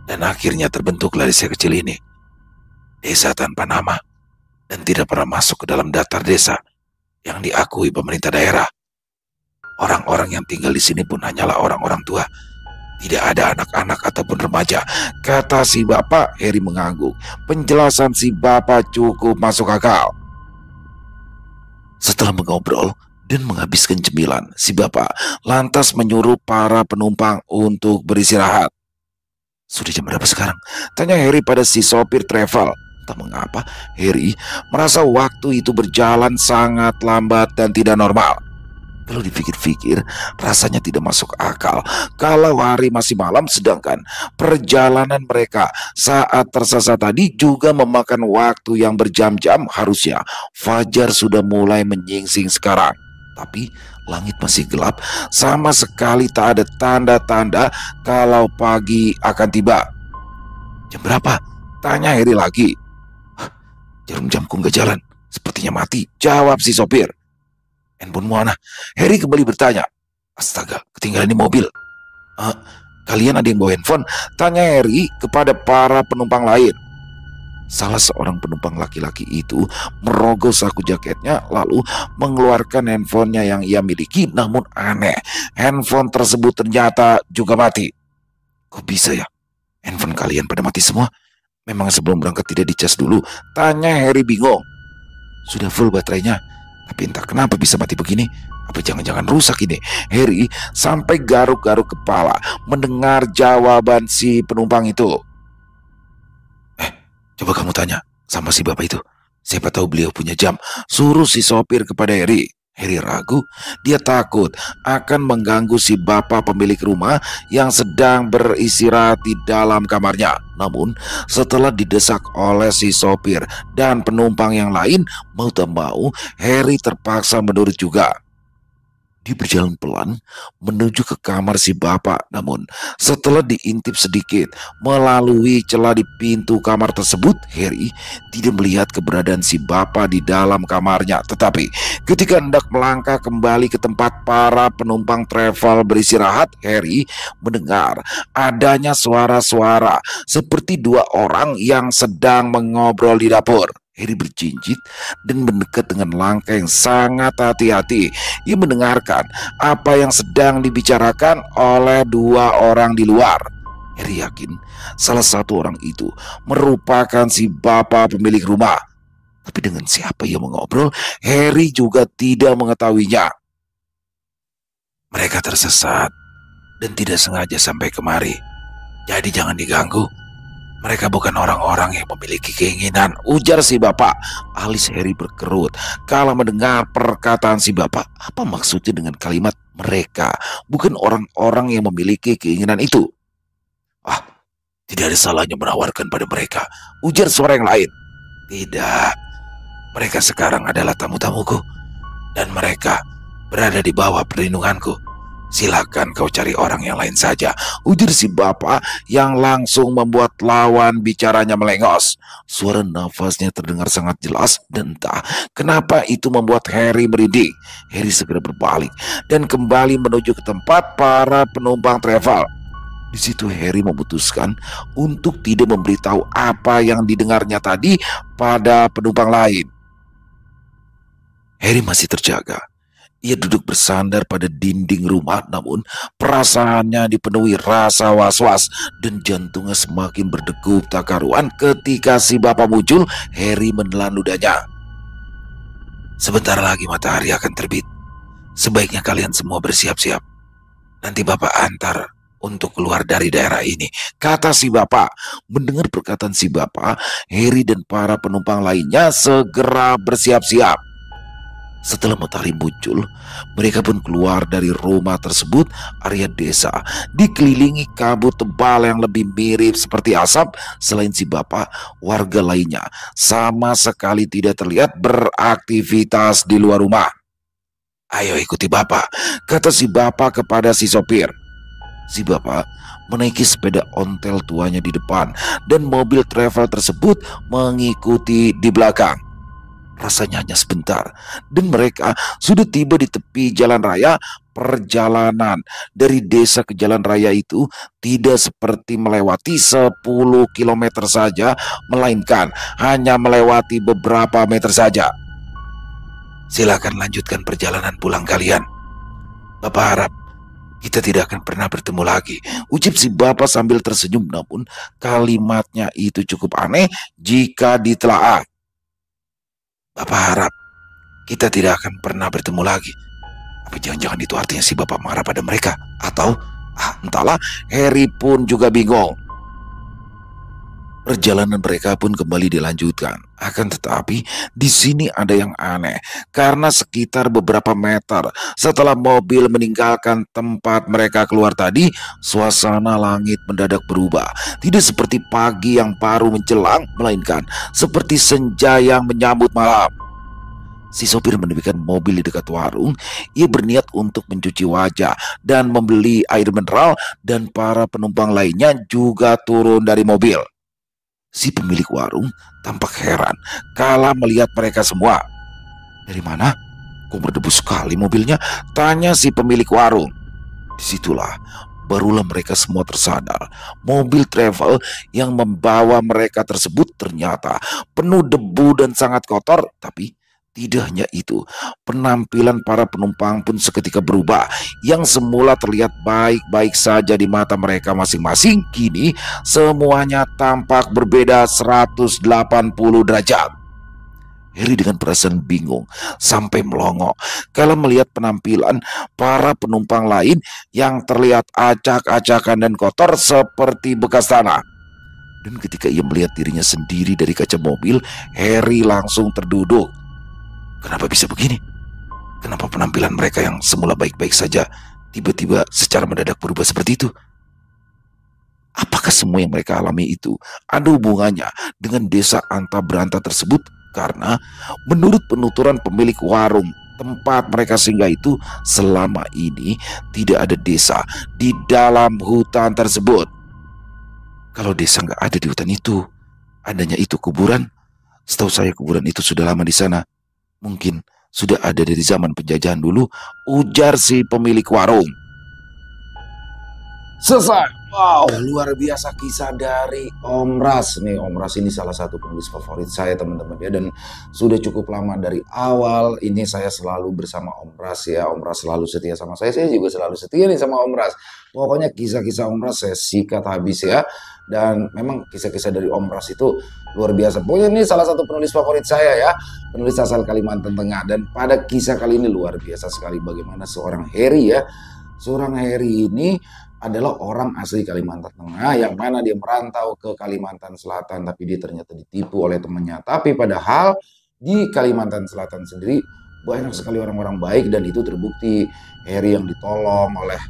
dan akhirnya terbentuklah desa kecil ini. Desa tanpa nama, dan tidak pernah masuk ke dalam daftar desa yang diakui pemerintah daerah. Orang-orang yang tinggal di sini pun hanyalah orang-orang tua. Tidak ada anak-anak ataupun remaja, kata si Bapak. Harry mengangguk. Penjelasan si Bapak cukup masuk akal. Setelah mengobrol dan menghabiskan cemilan, si Bapak lantas menyuruh para penumpang untuk beristirahat. Sudah jam berapa sekarang? Tanya Harry pada si sopir travel. Entah mengapa, Harry merasa waktu itu berjalan sangat lambat dan tidak normal. Kalau dipikir-pikir, rasanya tidak masuk akal kalau hari masih malam, sedangkan perjalanan mereka saat tersesat tadi juga memakan waktu yang berjam-jam. Harusnya fajar sudah mulai menyingsing sekarang. Tapi langit masih gelap, sama sekali tak ada tanda-tanda kalau pagi akan tiba. Jam berapa? Tanya Harry lagi. Jarum jamku nggak jalan, sepertinya mati, jawab si sopir. Handphone mana? Harry kembali bertanya. Astaga, ketinggalan di mobil. Kalian ada yang bawa handphone? Tanya Harry kepada para penumpang lain. Salah seorang penumpang laki-laki itu merogoh saku jaketnya lalu mengeluarkan handphonenya yang ia miliki. Namun aneh, handphone tersebut ternyata juga mati. Kok bisa ya? Handphone kalian pada mati semua? Memang sebelum berangkat tidak dicas dulu? Tanya Harry bingung. Sudah full baterainya, tapi entah kenapa bisa mati begini. Apa jangan-jangan rusak ini? Harry sampai garuk-garuk kepala mendengar jawaban si penumpang itu. Coba kamu tanya sama si Bapak itu. Siapa tahu beliau punya jam. Suruh si sopir kepada Harry. Harry ragu. Dia takut akan mengganggu si Bapak pemilik rumah yang sedang beristirahat di dalam kamarnya. Namun setelah didesak oleh si sopir dan penumpang yang lain, mau tak mau Harry terpaksa menurut juga. Dia berjalan pelan menuju ke kamar si Bapak. Namun setelah diintip sedikit melalui celah di pintu kamar tersebut, Harry tidak melihat keberadaan si Bapak di dalam kamarnya. Tetapi ketika hendak melangkah kembali ke tempat para penumpang travel beristirahat, Harry mendengar adanya suara-suara seperti dua orang yang sedang mengobrol di dapur. Harry berjinjit dan mendekat dengan langkah yang sangat hati-hati. Ia mendengarkan apa yang sedang dibicarakan oleh dua orang di luar. Harry yakin salah satu orang itu merupakan si Bapak pemilik rumah. Tapi dengan siapa ia mengobrol, Harry juga tidak mengetahuinya. Mereka tersesat dan tidak sengaja sampai kemari. Jadi jangan diganggu. Mereka bukan orang-orang yang memiliki keinginan, ujar si Bapak. Alis Harry berkerut kala mendengar perkataan si Bapak. Apa maksudnya dengan kalimat mereka bukan orang-orang yang memiliki keinginan itu? Tidak ada salahnya menawarkan pada mereka, ujar suara yang lain. Tidak, mereka sekarang adalah tamu-tamuku, dan mereka berada di bawah perlindunganku. Silakan kau cari orang yang lain saja, ujar si Bapak yang langsung membuat lawan bicaranya melengos. Suara nafasnya terdengar sangat jelas dan entah kenapa itu membuat Harry merinding. Harry segera berbalik dan kembali menuju ke tempat para penumpang travel. Di situ Harry memutuskan untuk tidak memberitahu apa yang didengarnya tadi pada penumpang lain. Harry masih terjaga. Ia duduk bersandar pada dinding rumah, namun perasaannya dipenuhi rasa was-was dan jantungnya semakin berdegup tak karuan. Ketika si Bapak muncul, Harry menelan ludahnya. Sebentar lagi matahari akan terbit. Sebaiknya kalian semua bersiap-siap. Nanti Bapak antar untuk keluar dari daerah ini, kata si Bapak. Mendengar perkataan si Bapak, Harry dan para penumpang lainnya segera bersiap-siap. Setelah matahari muncul, mereka pun keluar dari rumah tersebut. Area desa dikelilingi kabut tebal yang lebih mirip seperti asap. Selain si bapak, warga lainnya sama sekali tidak terlihat beraktivitas di luar rumah. "Ayo ikuti bapak," kata si bapak kepada si sopir. Si bapak menaiki sepeda ontel tuanya di depan dan mobil travel tersebut mengikuti di belakang. Rasanya hanya sebentar dan mereka sudah tiba di tepi jalan raya. Perjalanan dari desa ke jalan raya itu tidak seperti melewati 10 kilometer saja, melainkan hanya melewati beberapa meter saja. "Silakan lanjutkan perjalanan pulang kalian. Bapak harap kita tidak akan pernah bertemu lagi," ucap si bapak sambil tersenyum. Namun kalimatnya itu cukup aneh jika ditelaah. "Bapak harap kita tidak akan pernah bertemu lagi." Apa jangan-jangan itu artinya si bapak marah pada mereka? Atau, entahlah, Harry pun juga bingung. Perjalanan mereka pun kembali dilanjutkan. Akan tetapi di sini ada yang aneh, karena sekitar beberapa meter setelah mobil meninggalkan tempat mereka keluar tadi, suasana langit mendadak berubah. Tidak seperti pagi yang baru menjelang, melainkan seperti senja yang menyambut malam. Si sopir mendirikan mobil di dekat warung. Ia berniat untuk mencuci wajah dan membeli air mineral, dan para penumpang lainnya juga turun dari mobil. Si pemilik warung tampak heran kala melihat mereka semua. "Dari mana? Kok berdebu sekali mobilnya?" tanya si pemilik warung. Disitulah barulah mereka semua tersadar. Mobil travel yang membawa mereka tersebut ternyata penuh debu dan sangat kotor. Tapi tidak hanya itu, penampilan para penumpang pun seketika berubah. Yang semula terlihat baik-baik saja di mata mereka masing-masing, kini semuanya tampak berbeda 180 derajat. Harry dengan perasaan bingung sampai melongo kalau melihat penampilan para penumpang lain yang terlihat acak-acakan dan kotor seperti bekas tanah. Dan ketika ia melihat dirinya sendiri dari kaca mobil, Harry langsung terduduk. Kenapa bisa begini? Kenapa penampilan mereka yang semula baik-baik saja tiba-tiba secara mendadak berubah seperti itu? Apakah semua yang mereka alami itu ada hubungannya dengan desa Anta Beranta tersebut? Karena menurut penuturan pemilik warung tempat mereka singgah itu, selama ini tidak ada desa di dalam hutan tersebut. Kalau desa nggak ada di hutan itu, adanya itu kuburan. Setahu saya kuburan itu sudah lama di sana. Mungkin sudah ada dari zaman penjajahan dulu, ujar si pemilik warung. Selesai. Wow, luar biasa kisah dari Om Ras. Nih, Om Ras ini salah satu penulis favorit saya, teman-teman ya. Dan sudah cukup lama dari awal ini saya selalu bersama Om Ras ya. Om Ras selalu setia sama saya juga selalu setia nih sama Om Ras. Pokoknya kisah-kisah Om Ras saya sikat habis ya. Dan memang kisah-kisah dari Om Ras itu luar biasa. Pokoknya ini salah satu penulis favorit saya ya. Penulis asal Kalimantan Tengah. Dan pada kisah kali ini luar biasa sekali bagaimana seorang Harry ya. Seorang Harry ini adalah orang asli Kalimantan Tengah yang mana dia merantau ke Kalimantan Selatan, tapi dia ternyata ditipu oleh temannya. Tapi padahal di Kalimantan Selatan sendiri banyak sekali orang-orang baik, dan itu terbukti. Harry yang ditolong oleh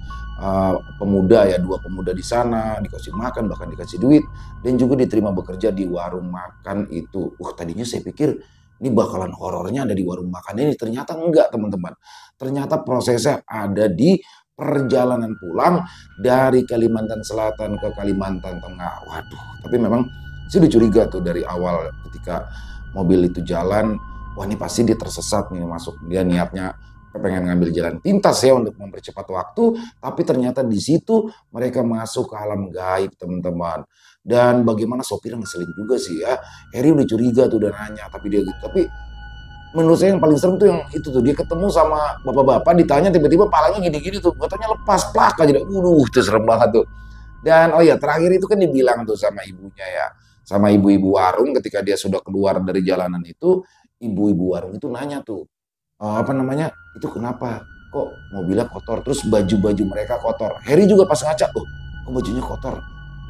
pemuda ya, 2 pemuda di sana, dikasih makan, bahkan dikasih duit, dan juga diterima bekerja di warung makan itu. Tadinya saya pikir ini bakalan horornya ada di warung makan ini, ternyata enggak, teman-teman. Ternyata prosesnya ada di perjalanan pulang dari Kalimantan Selatan ke Kalimantan Tengah. Waduh, tapi memang saya udah curiga tuh dari awal ketika mobil itu jalan. Wah, ini pasti dia tersesat nih masuk. Dia niatnya pengen ngambil jalan pintas ya untuk mempercepat waktu, tapi ternyata di situ mereka masuk ke alam gaib, teman-teman. Dan bagaimana sopir ngeselin juga sih ya. Harry udah curiga tuh, udah nanya, tapi dia gitu. Tapi menurut saya yang paling serem tuh yang itu tuh, dia ketemu sama bapak-bapak, ditanya tiba-tiba palanya gini-gini tuh, katanya lepas plak aja. Itu serem banget tuh. Dan oh ya, terakhir itu kan dibilang tuh sama ibunya ya, sama ibu-ibu warung ketika dia sudah keluar dari jalanan itu, ibu-ibu warung itu nanya tuh, apa namanya, itu kenapa kok mobilnya kotor, terus baju-baju mereka kotor. Harry juga pas ngaca, kok bajunya kotor.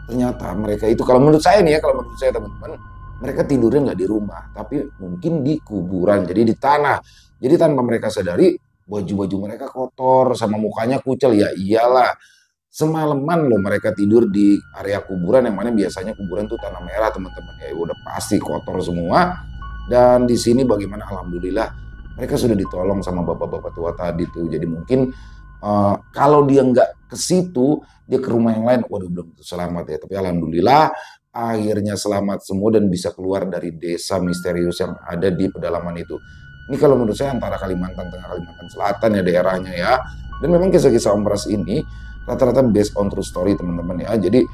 Ternyata mereka itu, kalau menurut saya nih ya, kalau menurut saya teman-teman, mereka tidurnya nggak di rumah, tapi mungkin di kuburan, jadi di tanah. Jadi tanpa mereka sadari, baju-baju mereka kotor, sama mukanya kucel. Ya iyalah, semalaman loh mereka tidur di area kuburan, yang mana biasanya kuburan tuh tanah merah teman-teman. Ya udah pasti kotor semua. Dan di sini bagaimana, alhamdulillah mereka sudah ditolong sama bapak-bapak tua tadi tuh. Jadi mungkin kalau dia nggak ke situ, dia ke rumah yang lain, waduh belum tentu selamat ya. Tapi alhamdulillah akhirnya selamat semua dan bisa keluar dari desa misterius yang ada di pedalaman itu. Ini kalau menurut saya antara Kalimantan Tengah, Kalimantan Selatan ya daerahnya ya. Dan memang kisah-kisah Om Pras ini rata-rata based on true story teman-teman ya. Jadi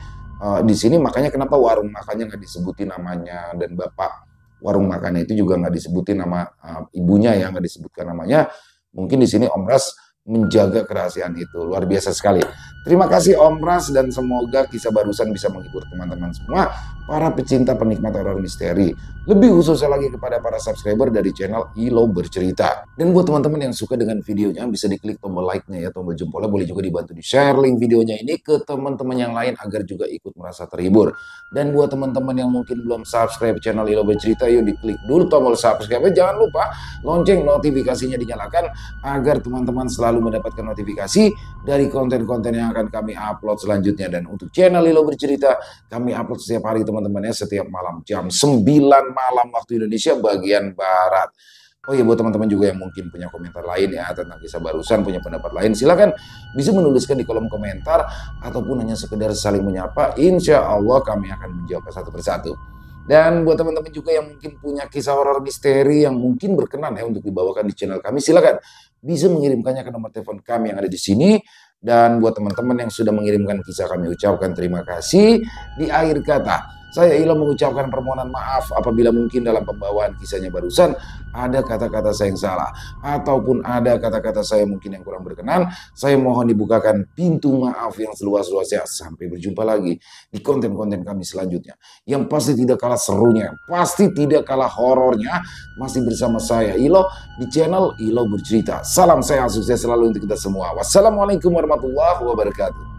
di sini makanya kenapa warung makannya nggak disebutin namanya, dan bapak warung makannya itu juga nggak disebutin nama ibunya ya, nggak disebutkan namanya. Mungkin di sini Om Pras menjaga kerahasiaan itu. Luar biasa sekali. Terima kasih Om Pras, dan semoga kisah barusan bisa menghibur teman-teman semua, para pecinta penikmat horor misteri. Lebih khususnya lagi kepada para subscriber dari channel Ilo Bercerita. Dan buat teman-teman yang suka dengan videonya, bisa diklik tombol like-nya ya, tombol jempolnya. Boleh juga dibantu di-share link videonya ini ke teman-teman yang lain agar juga ikut merasa terhibur. Dan buat teman-teman yang mungkin belum subscribe channel Ilo Bercerita, yuk diklik dulu tombol subscribe. Jangan lupa lonceng notifikasinya dinyalakan agar teman-teman selalu mendapatkan notifikasi dari konten-konten yang akan kami upload selanjutnya. Dan untuk channel Ilo Bercerita, kami upload setiap hari teman-teman ya, setiap malam jam 9 malam waktu Indonesia bagian Barat. Oh iya, buat teman-teman juga yang mungkin punya komentar lain ya tentang kisah barusan, punya pendapat lain, silakan bisa menuliskan di kolom komentar ataupun hanya sekedar saling menyapa. Insya Allah kami akan menjawab satu persatu. Dan buat teman-teman juga yang mungkin punya kisah horor misteri yang mungkin berkenan ya untuk dibawakan di channel kami, silakan bisa mengirimkannya ke nomor telepon kami yang ada di sini. Dan buat teman-teman yang sudah mengirimkan kisah, kami ucapkan terima kasih. Di akhir kata, saya Ilo mengucapkan permohonan maaf apabila mungkin dalam pembawaan kisahnya barusan ada kata-kata saya yang salah, ataupun ada kata-kata saya mungkin yang kurang berkenan. Saya mohon dibukakan pintu maaf yang seluas-luasnya. Sampai berjumpa lagi di konten-konten kami selanjutnya, yang pasti tidak kalah serunya, pasti tidak kalah horornya, masih bersama saya Ilo di channel Ilo Bercerita. Salam sehat, sukses selalu untuk kita semua. Wassalamualaikum warahmatullahi wabarakatuh.